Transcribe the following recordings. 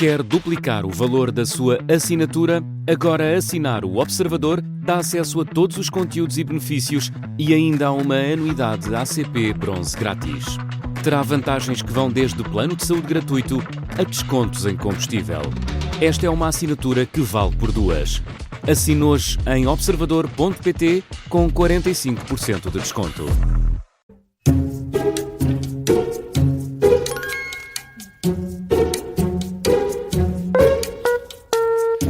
Quer duplicar o valor da sua assinatura? Agora assinar o Observador dá acesso a todos os conteúdos e benefícios e ainda há uma anuidade ACP Bronze grátis. Terá vantagens que vão desde plano de saúde gratuito a descontos em combustível. Esta é uma assinatura que vale por duas. Assine hoje em observador.pt com 45% de desconto.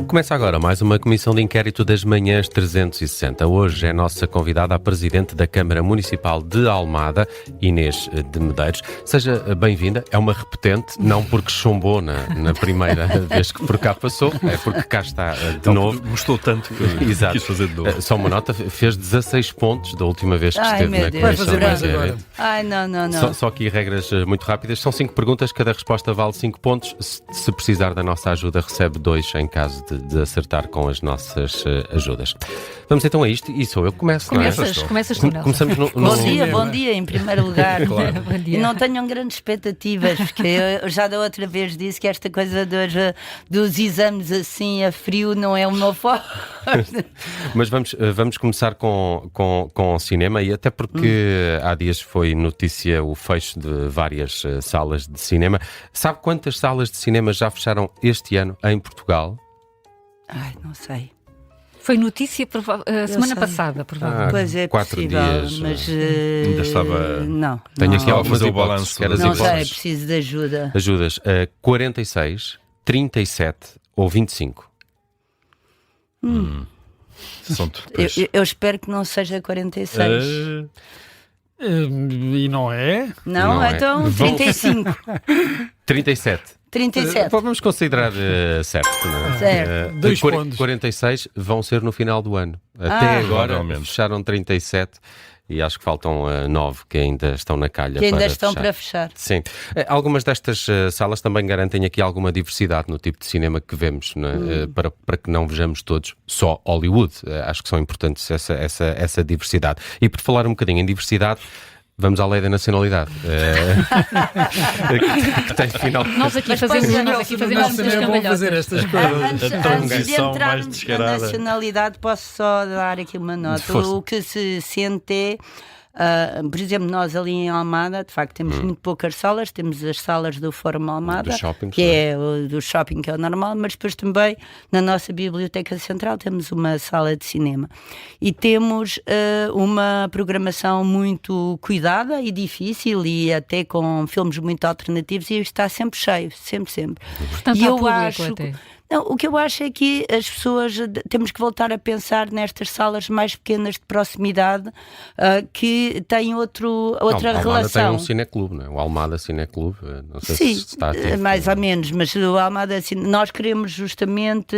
Começa agora mais uma comissão de inquérito das manhãs 360. Hoje é nossa convidada a Presidente da Câmara Municipal de Almada, Inês de Medeiros. Seja bem-vinda. É uma repetente, não porque chumbou na primeira vez que por cá passou, é porque cá está de novo. Gostou tanto que Exato. quis fazer de novo. Só uma nota, fez 16 pontos da última vez que esteve na Deus. comissão de inquérito. Ai, não. Só aqui regras muito rápidas. São 5 perguntas, cada resposta vale 5 pontos. Se precisar da nossa ajuda, recebe 2 em caso de acertar com as nossas ajudas. Vamos então a isto e sou eu que começo, não é? Começas tu, Nelson. Começamos no Bom dia, em primeiro lugar. Claro. Bom dia. E não tenham grandes expectativas, porque eu já da outra vez disse que esta coisa dos exames assim a frio não é o meu forte. Mas vamos começar com o cinema, e até porque há dias foi notícia o fecho de várias salas de cinema. Sabe quantas salas de cinema já fecharam este ano em Portugal? Ai, não sei. Foi notícia semana sei. passada, provavelmente. Pois é 4 possível, dias. mas Ainda estava... não. Tenho não, aqui algumas fazer o hipóteses. balanço. Quer as não sei, hipóteses? preciso de ajuda. Ajudas. 46, 37 ou 25? São Eu espero que não seja 46. E não é? Não, Não é. então 35. 37. 37. Vamos considerar certo, não é? Certo. 2 pontos. 46 vão ser no final do ano. Até agora Provavelmente. fecharam 37 e acho que faltam 9 que ainda estão na calha Que ainda para estão fechar. para fechar. Sim. Algumas destas salas também garantem aqui alguma diversidade no tipo de cinema que vemos, não é? Para que não vejamos todos só Hollywood. Acho que são importantes essa diversidade. E por falar um bocadinho em diversidade, vamos à lei da nacionalidade. Que tem final. Nós aqui fazemos muitas É bom fazer cambalhotas. estas coisas. Antes de transição mais entrarmos na descarada. nacionalidade, posso só dar aqui uma nota. Força. O que se sente é, por exemplo, nós ali em Almada, de facto, temos muito poucas salas. Temos as salas do Fórum Almada, Dos shoppings, que não é o do shopping, que é o normal, mas depois também na nossa Biblioteca Central temos uma sala de cinema. E temos uma programação muito cuidada e difícil, e até com filmes muito alternativos, e está sempre cheio, sempre. Portanto, E há eu público acho... até. Não, o que eu acho é que as pessoas temos que voltar a pensar nestas salas mais pequenas de proximidade que têm outra Almada relação. tem um cineclube, não é? O Almada Cineclube, não sei Sim, se está ativo. mais ou menos, mas o Almada, assim, nós queremos justamente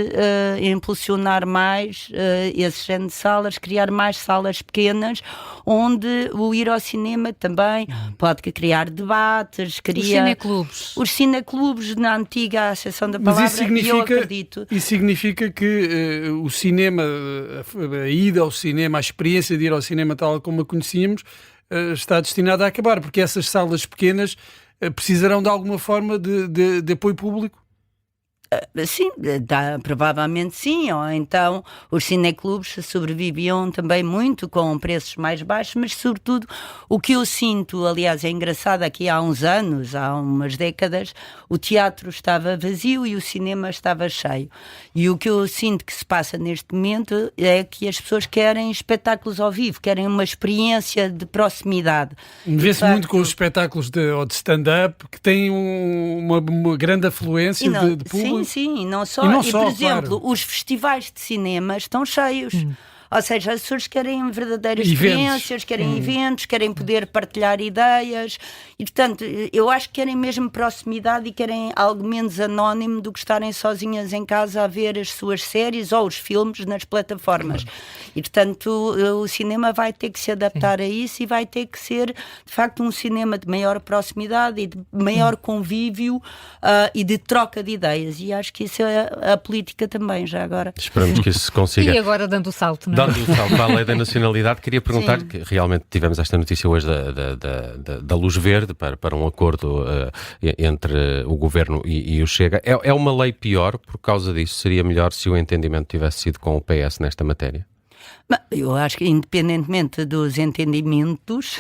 impulsionar mais esse género de salas, criar mais salas pequenas, onde o ir ao cinema também pode criar debates, Os cineclubes. Os cineclubes, na antiga acessão da Mas palavra, isso eu acredito. significa que o cinema, a ida ao cinema, a experiência de ir ao cinema tal como a conhecíamos, está destinada a acabar, porque essas salas pequenas precisarão de alguma forma de apoio público? Sim, provavelmente sim, ou então os cineclubes sobreviviam também muito com preços mais baixos, mas sobretudo o que eu sinto, aliás é engraçado, aqui há uns anos, há umas décadas, o teatro estava vazio e o cinema estava cheio, e o que eu sinto que se passa neste momento é que as pessoas querem espetáculos ao vivo, querem uma experiência de proximidade. Vê-se muito com os espetáculos de stand-up, que têm uma grande afluência de público. Sim, e não só. E não e, só, por exemplo, claro. os festivais de cinema estão cheios. Ou seja, as pessoas querem verdadeiras Eventos. experiências, querem eventos, querem poder partilhar ideias e, portanto, eu acho que querem mesmo proximidade e querem algo menos anónimo do que estarem sozinhas em casa a ver as suas séries ou os filmes nas plataformas. E, portanto, o cinema vai ter que se adaptar a isso e vai ter que ser, de facto, um cinema de maior proximidade e de maior convívio e de troca de ideias. E acho que isso é a política também, já agora. Esperamos que isso se consiga. E agora dando o salto, não é? Dando um salto para a lei da nacionalidade, queria perguntar, que realmente tivemos esta notícia hoje da luz verde para um acordo entre o Governo e o Chega. É uma lei pior por causa disso? Seria melhor se o entendimento tivesse sido com o PS nesta matéria? Eu acho que, independentemente dos entendimentos,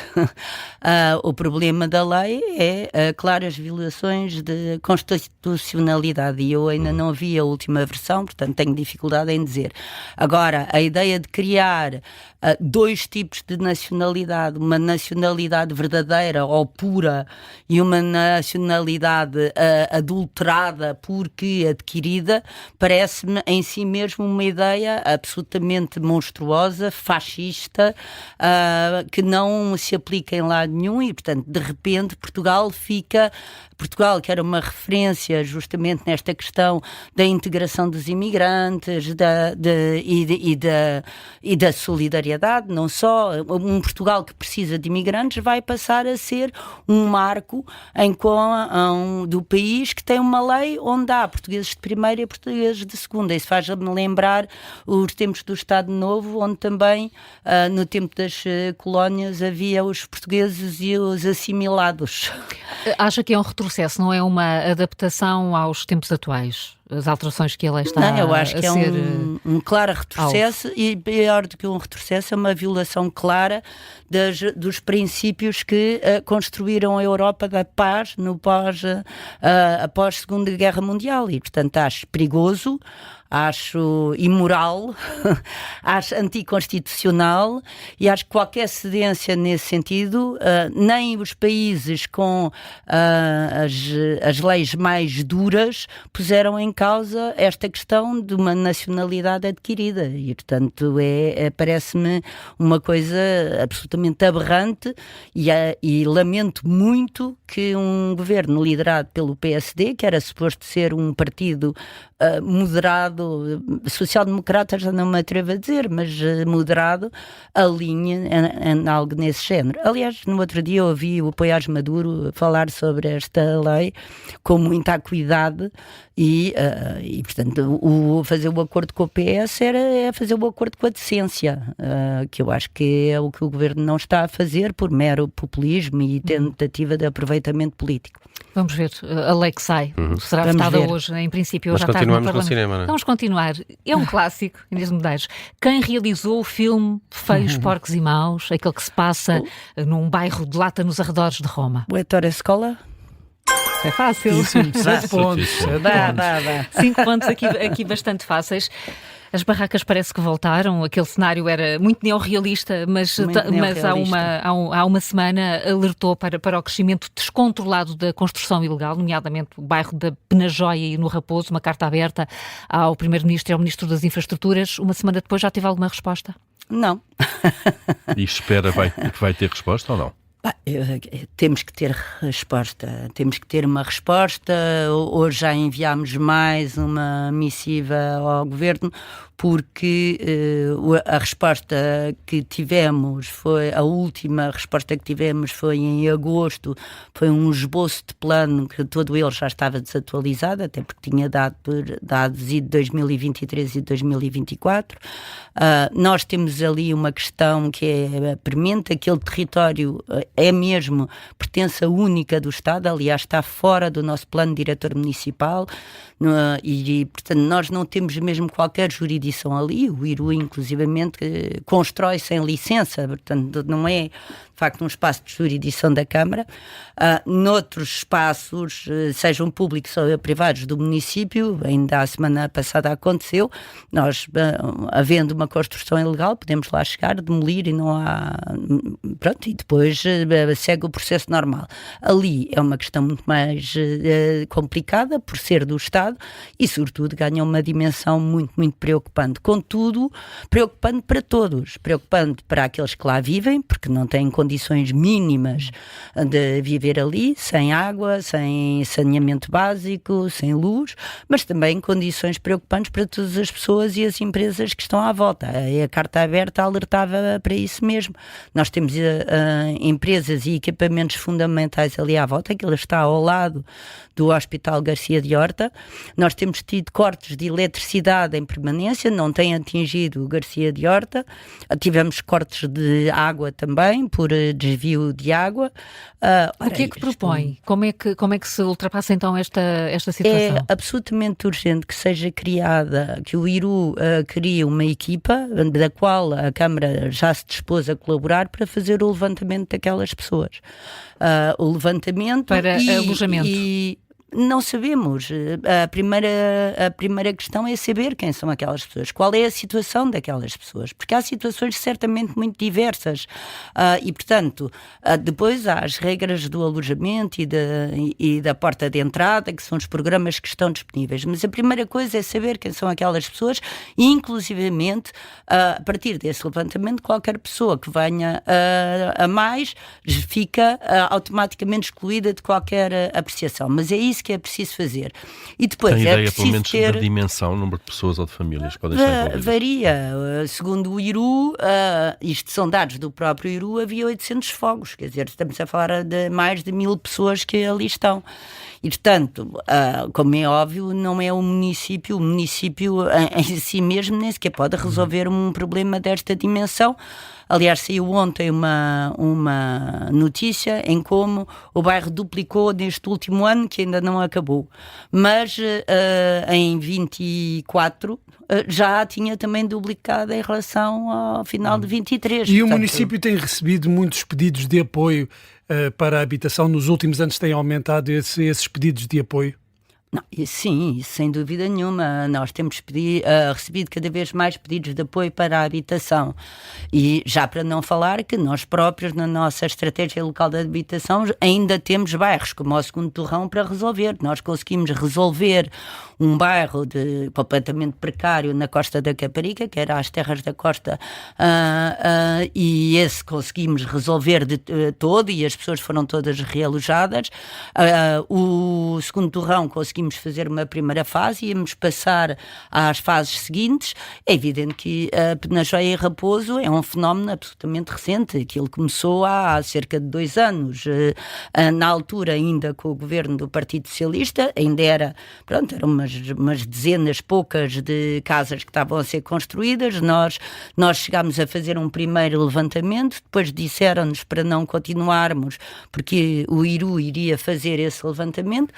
o problema da lei é claras violações de constitucionalidade, e eu ainda não vi a última versão, portanto tenho dificuldade em dizer. Agora, a ideia de criar dois tipos de nacionalidade, uma nacionalidade verdadeira ou pura e uma nacionalidade adulterada porque adquirida, parece-me em si mesmo uma ideia absolutamente monstruosa, fascista, que não se aplica em lado nenhum, e portanto de repente Portugal, que era uma referência justamente nesta questão da integração dos imigrantes e da solidariedade, não só um Portugal que precisa de imigrantes, vai passar a ser um marco do país que tem uma lei onde há portugueses de primeira e portugueses de segunda. Isso faz-me lembrar os tempos do Estado Novo, onde também no tempo das colónias havia os portugueses e os assimilados. Acha que é um retrocesso, não é uma adaptação aos tempos atuais? As alterações que a lei está a ser... Não, eu acho que é um claro retrocesso, e pior do que um retrocesso, é uma violação clara dos princípios que construíram a Europa da paz após a Segunda Guerra Mundial, e portanto acho perigoso, acho imoral, acho anticonstitucional, e acho que qualquer cedência nesse sentido, nem os países com as leis mais duras puseram em causa esta questão de uma nacionalidade adquirida, e portanto parece-me uma coisa absolutamente aberrante, e lamento muito que um governo liderado pelo PSD, que era suposto ser um partido moderado, social-democrata já não me atrevo a dizer, mas moderado, alinhe em algo nesse género. Aliás, no outro dia eu ouvi o Poiás Maduro falar sobre esta lei com muita acuidade, e portanto fazer o acordo com o PS é fazer o acordo com a decência, que eu acho que é o que o governo não está a fazer por mero populismo e tentativa de aproveitamento político. Vamos ver a lei que sai. Será votada hoje, em princípio, mas já está no Parlamento. No cinema, não é? Vamos continuar. É um clássico, Inês Medeiros. Quem realizou o filme Feios, Porcos e Maus, aquele que se passa num bairro de Lata, nos arredores de Roma? O Ettore Scola? É fácil. 7 pontos. 5 pontos aqui bastante fáceis. As barracas parece que voltaram, aquele cenário era muito neorrealista, mas há uma semana alertou para o crescimento descontrolado da construção ilegal, nomeadamente o bairro da Penajóia e no Raposo, uma carta aberta ao Primeiro-Ministro e ao Ministro das Infraestruturas. Uma semana depois já teve alguma resposta? Não. E espera que vai ter resposta ou não? Temos que ter resposta, temos que ter uma resposta. Hoje já enviámos mais uma missiva ao Governo, porque a resposta que tivemos a última resposta que tivemos foi em agosto, foi um esboço de plano que todo ele já estava desatualizado, até porque tinha dados de 2023 e 2024. Nós temos ali uma questão que é premente, aquele território é mesmo pertença única do Estado, aliás está fora do nosso plano diretor municipal, e portanto nós não temos mesmo qualquer jurisdição ali. O IRU inclusivamente constrói sem licença, portanto não é de facto um espaço de jurisdição da Câmara. Noutros espaços, sejam públicos ou privados do município, ainda a semana passada aconteceu, nós havendo uma construção ilegal podemos lá chegar, demolir, e não há, pronto, e depois segue o processo normal. Ali é uma questão muito mais complicada por ser do Estado, e sobretudo ganha uma dimensão muito, muito preocupante. Contudo, preocupante para todos, preocupante para aqueles que lá vivem, porque não têm condições mínimas de viver ali, sem água, sem saneamento básico, sem luz, mas também condições preocupantes para todas as pessoas e as empresas que estão à volta. A Carta Aberta alertava para isso mesmo. Nós temos empresas e equipamentos fundamentais ali à volta, que ele está ao lado do Hospital Garcia de Horta. Nós temos tido cortes de eletricidade em permanência, notícia, não tem atingido o Garcia de Horta. Tivemos cortes de água também, por desvio de água. O que é que propõe? Como é que se ultrapassa então esta situação? É absolutamente urgente que seja criada, que o IRU crie uma equipa da qual a Câmara já se dispôs a colaborar para fazer o levantamento daquelas pessoas. O levantamento para alojamento. Não sabemos. A primeira questão é saber quem são aquelas pessoas, qual é a situação daquelas pessoas, porque há situações certamente muito diversas e, portanto, depois há as regras do alojamento e da porta de entrada, que são os programas que estão disponíveis, mas a primeira coisa é saber quem são aquelas pessoas e, inclusivamente, a partir desse levantamento, qualquer pessoa que venha a mais fica automaticamente excluída de qualquer apreciação, mas é isso que é preciso fazer. E depois tem ideia, pelo menos, ter... da dimensão, número de pessoas ou de famílias que podem estar envolvidas? Varia. Segundo o IRU, isto são dados do próprio IRU, havia 800 fogos, quer dizer, estamos a falar de mais de 1000 pessoas que ali estão. E, portanto, como é óbvio, não é o município em si mesmo nem sequer pode resolver um problema desta dimensão. Aliás, saiu ontem uma notícia em como o bairro duplicou neste último ano, que ainda não acabou. Mas em 24 já tinha também duplicado em relação ao final de 23. E o município tem recebido muitos pedidos de apoio para a habitação. Nos últimos anos têm aumentado esses pedidos de apoio? Não, sim, sem dúvida nenhuma. Nós temos recebido cada vez mais pedidos de apoio para a habitação. E já para não falar que nós próprios, na nossa estratégia local de habitação, ainda temos bairros como o 2º Torrão para resolver. Nós conseguimos resolver um bairro completamente precário na Costa da Caparica, que era as Terras da Costa, e esse conseguimos resolver todo e as pessoas foram todas realojadas. O 2º Torrão conseguimos fazer uma primeira fase, íamos passar às fases seguintes. É evidente que a Penajóia e Raposo é um fenómeno absolutamente recente. Aquilo começou há cerca de 2 anos, na altura ainda com o governo do Partido Socialista, ainda eram umas dezenas poucas de casas que estavam a ser construídas. Nós chegámos a fazer um primeiro levantamento, depois disseram-nos para não continuarmos, porque o IRU iria fazer esse levantamento.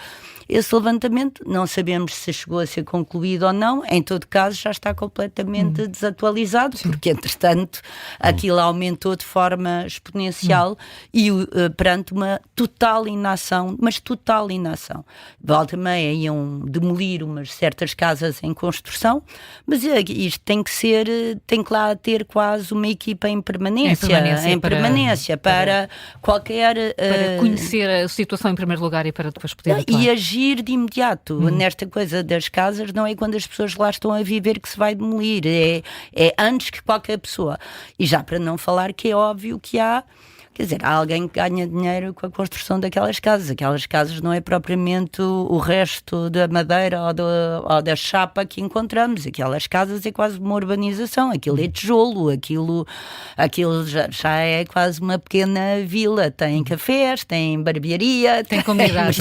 Esse levantamento não sabemos se chegou a ser concluído ou não, em todo caso já está completamente desatualizado, porque entretanto aquilo aumentou de forma exponencial e perante uma total inação, mas total inação. Volta e meia iam demolir umas certas casas em construção, mas isto tem que lá ter quase uma equipa em permanência para qualquer... Para conhecer a situação em primeiro lugar e para depois poder atuar. E agir de imediato. Nesta coisa das casas não é quando as pessoas lá estão a viver que se vai demolir, é antes que qualquer pessoa. E já para não falar que é óbvio que há alguém que ganha dinheiro com a construção daquelas casas. Aquelas casas não é propriamente o resto da madeira ou da chapa que encontramos. Aquelas casas é quase uma urbanização. Aquilo é tijolo, aquilo já é quase uma pequena vila. Tem cafés, tem barbearia, tem comunidades,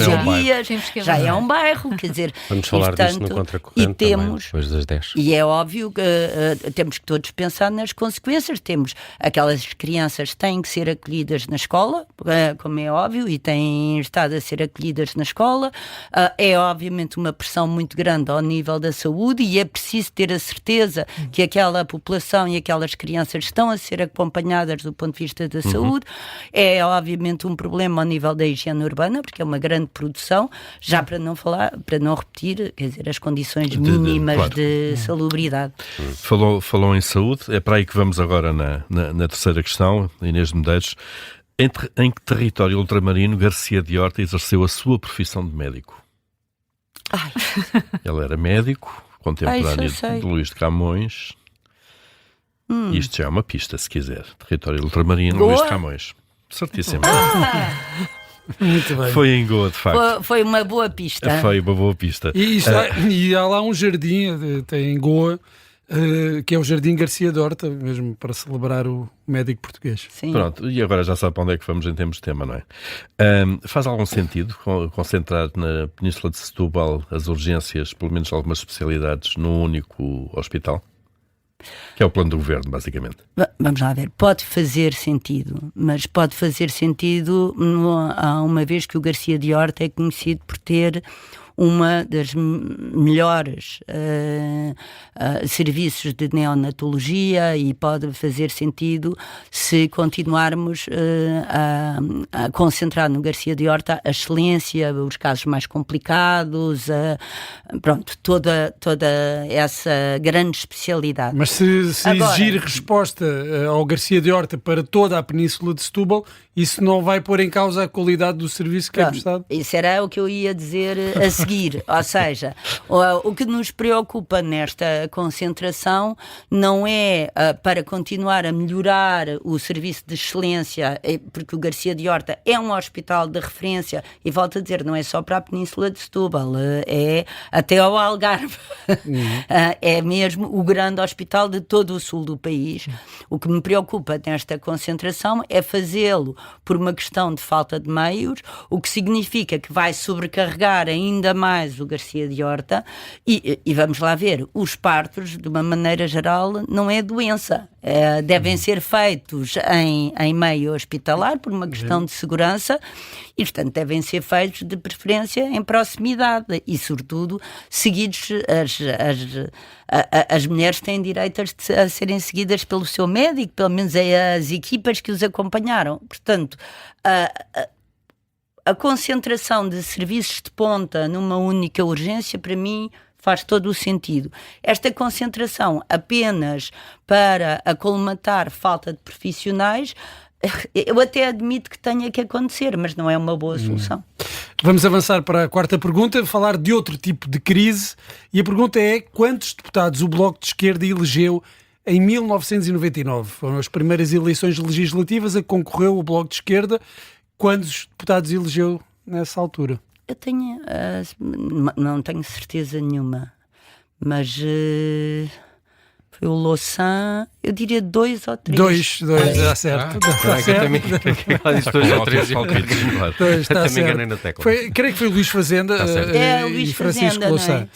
já é um bairro. Quer dizer, vamos falar disso no Contracorrente também, depois das 10. E é óbvio que temos que todos pensar nas consequências. Temos aquelas crianças que têm que ser acolhidas na escola, como é óbvio, e têm estado a ser acolhidas na escola. É obviamente uma pressão muito grande ao nível da saúde e é preciso ter a certeza que aquela população e aquelas crianças estão a ser acompanhadas do ponto de vista da saúde. É obviamente um problema ao nível da higiene urbana, porque é uma grande produção, já para não repetir, quer dizer, as condições mínimas de salubridade. Falou em saúde, é para aí que vamos agora na terceira questão, Inês de Medeiros. Em que território ultramarino Garcia de Horta exerceu a sua profissão de médico? Ele era médico, contemporâneo de Luís de Camões. Isto já é uma pista, se quiser. Território ultramarino, Luís de Camões. Certíssimo. Muito bem. Foi em Goa, de facto. Foi uma boa pista. Foi uma boa pista. E há lá um jardim, tem em Goa, que é o Jardim Garcia de Horta, mesmo para celebrar o médico português. Sim. Pronto, e agora já sabe para onde é que vamos em termos de tema, não é? Faz algum sentido concentrar na Península de Setúbal as urgências, pelo menos algumas especialidades, num único hospital? Que é o plano do governo, basicamente. Vamos lá ver, pode fazer sentido, mas pode fazer sentido uma vez que o Garcia de Horta é conhecido por ter uma das melhores serviços de neonatologia, e pode fazer sentido se continuarmos a concentrar no Garcia de Horta a excelência, os casos mais complicados, pronto, toda essa grande especialidade. Mas se agora exigir resposta ao Garcia de Horta para toda a Península de Setúbal, isso não vai pôr em causa a qualidade do serviço que é prestado? Isso era o que eu ia dizer a seguir. Ou seja, o que nos preocupa nesta concentração não é para continuar a melhorar o serviço de excelência, porque o Garcia de Horta é um hospital de referência, e volto a dizer, não é só para a Península de Setúbal, é até ao Algarve. É mesmo o grande hospital de todo o sul do país. O que me preocupa nesta concentração é fazê-lo por uma questão de falta de meios, o que significa que vai sobrecarregar ainda mais o Garcia de Horta, e vamos lá ver, os partos, de uma maneira geral, não é doença. Devem ser feitos em meio hospitalar por uma questão de segurança, e portanto devem ser feitos de preferência em proximidade, e sobretudo seguidos, as mulheres têm direito a serem seguidas pelo seu médico, pelo menos as equipas que os acompanharam. Portanto, a concentração de serviços de ponta numa única urgência, para mim, faz todo o sentido. Esta concentração apenas para acolmatar falta de profissionais, eu até admito que tenha que acontecer, mas não é uma boa solução. Vamos avançar para a quarta pergunta, falar de outro tipo de crise, e a pergunta é: quantos deputados o Bloco de Esquerda elegeu em 1999? Foram as primeiras eleições legislativas a que concorreu o Bloco de Esquerda. Quantos deputados elegeu nessa altura? Eu tenho, não tenho certeza nenhuma, mas foi o Louçã, eu diria 2 ou 3. 2, dá certo. Está certo. Também enganei na tecla. Creio que foi o Luís Fazenda e Francisco Louçã.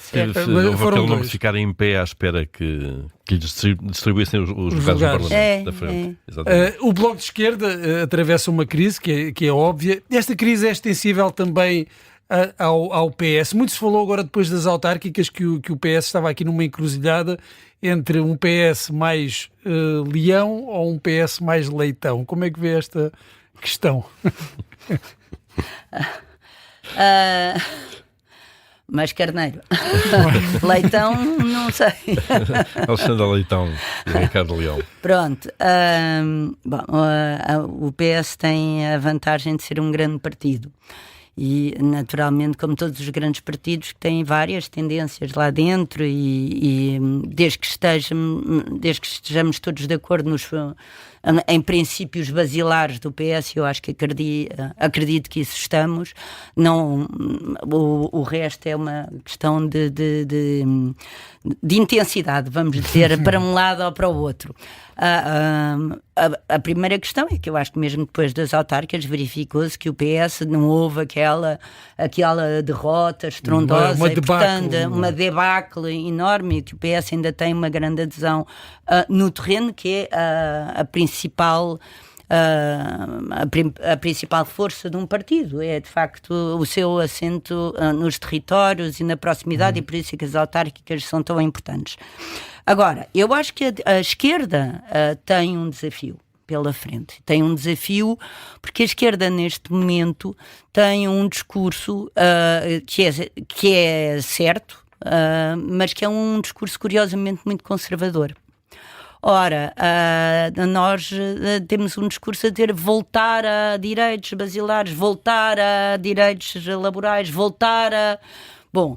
Houve aquele nome de ficar em pé à espera que lhe distribuíssem os lugares no Parlamento da frente. O Bloco de Esquerda atravessa uma crise que é óbvia. Esta crise é extensível também ao PS. Muito se falou agora, depois das autárquicas, que o PS estava aqui numa encruzilhada entre um PS mais leão ou um PS mais leitão. Como é que vê esta questão? Mas Carneiro. Leitão, não sei. Alexandre Leitão e Ricardo Leão. Pronto. O PS tem a vantagem de ser um grande partido. E, naturalmente, como todos os grandes partidos, que têm várias tendências lá dentro, e desde que estejamos todos de acordo em princípios basilares do PS, eu acho que acredito que isso estamos. Não, o resto é uma questão de intensidade, vamos dizer, para um lado ou para o outro. A primeira questão é que eu acho que mesmo depois das autárquicas verificou-se que o PS não houve aquela derrota estrondosa, uma debacle enorme, que o PS ainda tem uma grande adesão no terreno, que é a principal força de um partido. É de facto o seu assento nos territórios e na proximidade, e por isso é que as autárquicas são tão importantes. Agora, eu acho que a esquerda tem um desafio pela frente. Tem um desafio porque a esquerda neste momento tem um discurso que é certo, mas que é um discurso curiosamente muito conservador. Ora, nós temos um discurso a dizer voltar a direitos basilares, voltar a direitos laborais, voltar a... Bom,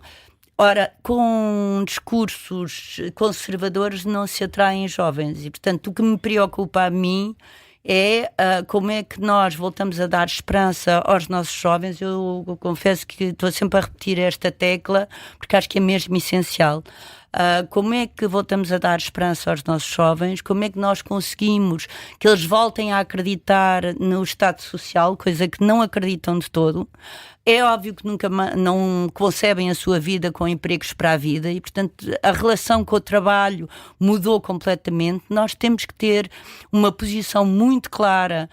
ora, com discursos conservadores não se atraem jovens, e portanto o que me preocupa a mim é como é que nós voltamos a dar esperança aos nossos jovens. Eu confesso que estou sempre a repetir esta tecla, porque acho que é mesmo essencial. como é que voltamos a dar esperança aos nossos jovens, como é que nós conseguimos que eles voltem a acreditar no Estado Social, coisa que não acreditam de todo. É óbvio que nunca não concebem a sua vida com empregos para a vida e, portanto, a relação com o trabalho mudou completamente. Nós temos que ter uma posição muito clara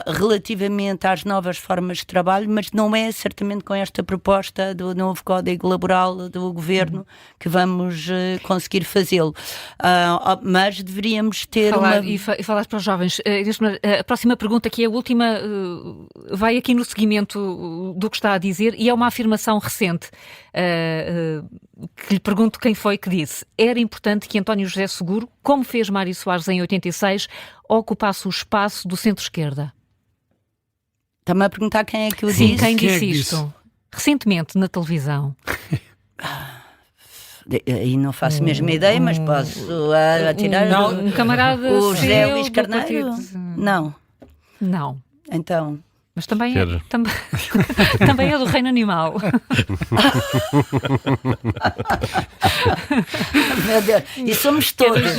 relativamente às novas formas de trabalho, mas não é certamente com esta proposta do novo Código Laboral do Governo que vamos conseguir fazê-lo. Mas deveríamos ter E falar para os jovens. A próxima pergunta, que é a última, vai aqui no seguimento do que está a dizer, e é uma afirmação recente que lhe pergunto quem foi que disse: era importante que António José Seguro, como fez Mário Soares em 86, ocupasse o espaço do centro-esquerda. Está-me a perguntar quem é que o Sim, disse? quem disse isto? Recentemente, na televisão. Aí não faço mesmo ideia, mas posso atirar. Um camarada o José seu Luís do Carneiro? partido. Não. Não. Então. Mas também também é do reino animal. Meu Deus, e somos todos.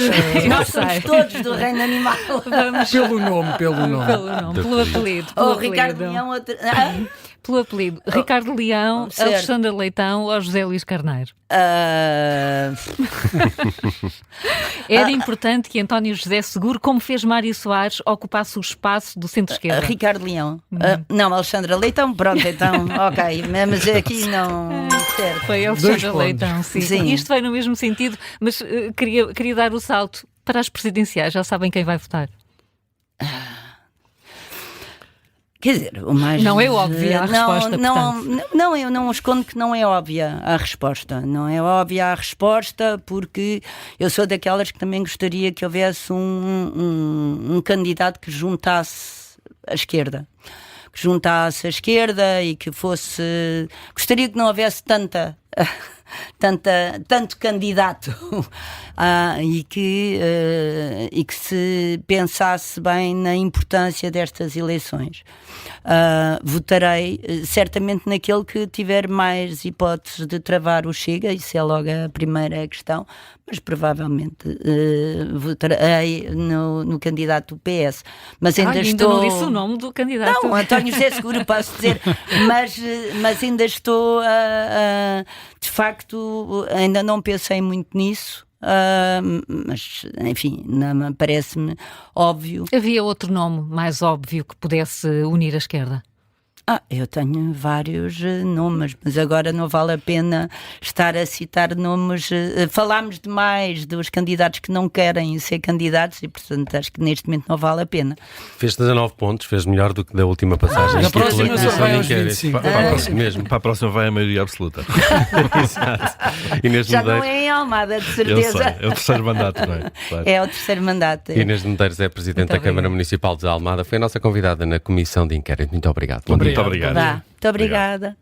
Nós somos todos do reino animal. Pelo nome. Pelo apelido. Ricardo Leão, Pelo apelido. Ricardo Leão, certo. Alexandre Leitão ou José Luís Carneiro? Era importante que António José Seguro, como fez Mário Soares, ocupasse o espaço do centro-esquerda. Ricardo Leão. Não, Alexandre Leitão, pronto, então, ok. Mas aqui não. Certo. Foi Alexandre Leitão, sim. Isto vai no mesmo sentido, mas queria dar o salto para as presidenciais. Já sabem quem vai votar? Quer dizer, o mais... Não é óbvia a resposta, não, eu não escondo que não é óbvia a resposta. Não é óbvia a resposta porque eu sou daquelas que também gostaria que houvesse um candidato que juntasse a esquerda. Que juntasse a esquerda e que fosse... Gostaria que não houvesse tanto candidato e que se pensasse bem na importância destas eleições. Votarei certamente naquele que tiver mais hipóteses de travar o Chega, isso é logo a primeira questão, mas provavelmente votarei no candidato do PS. Mas ainda não disse o nome do candidato. Não, António José Seguro, posso dizer, mas ainda estou de facto, ainda não pensei muito nisso. Mas enfim, parece-me óbvio. Havia outro nome mais óbvio que pudesse unir a esquerda? Eu tenho vários nomes, mas agora não vale a pena estar a citar nomes. Falámos demais dos candidatos que não querem ser candidatos e, portanto, acho que neste momento não vale a pena. Fez 19 pontos, fez melhor do que da última passagem. Na próxima só vai aos 25. Para a próxima vai a maioria absoluta. Exato. Inês Já Medeiros... não é em Almada, de certeza. É o terceiro mandato, não é? Claro. É o terceiro mandato. Inês Medeiros é Presidente da Câmara Municipal de Almada. Foi a nossa convidada na Comissão de Inquérito. Muito obrigado. Muito obrigado. Muito obrigada.